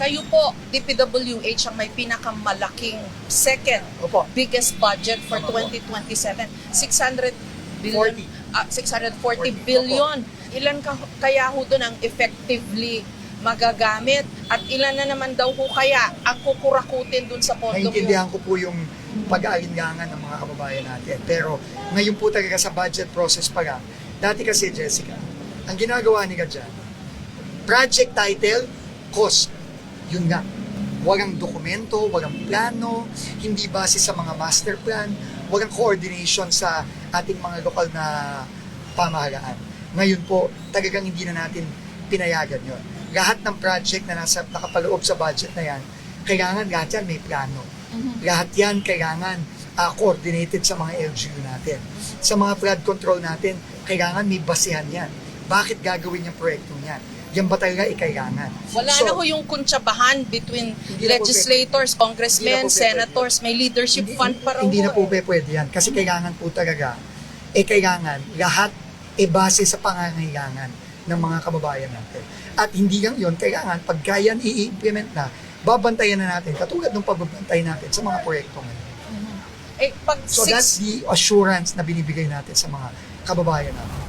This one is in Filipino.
Kayo po, DPWH, ang may pinakamalaking second Opo. biggest budget for Tama po. 2027. 600 billion, 640 40. billion. Ilan kaya ho doon ang effectively magagamit? At ilan na naman daw ho kaya ang kukurakutin doon sa pondo? Naintindihan ko po yung pag-aalingangan ng mga kababayan natin. Pero ngayon po talaga sa budget process pa lang, dati kasi Jessica, ang ginagawa ni dyan, project title, cost. Yun nga. Walang dokumento, walang plano, hindi base sa mga master plan, walang coordination sa ating mga lokal na pamahalaan. Ngayon po, talagang hindi na natin pinayagan yon. Lahat ng project na nakapaloob sa budget na yan, kailangan lahat yan may plano. Lahat yan kailangan coordinated sa mga LGU natin. Sa mga flood control natin, kailangan may basehan yan. Bakit gagawin yung proyektong yan? Yan ba talaga ikailangan? Wala na ho yung kuntsabahan between Hindi na po legislators, congressmen, Hindi na po senators, may leadership fund pa raw Hindi na po eh. pwede yan. Kasi kailangan po talaga, kailangan lahat base sa pangangailangan ng mga kababayan natin. At hindi lang yun, kailangan pagka yan i-implement na, babantayan na natin, katulad ng pagbabantay natin sa mga proyekto ngayon. Pag So that's the assurance na binibigay natin sa mga kababayan natin.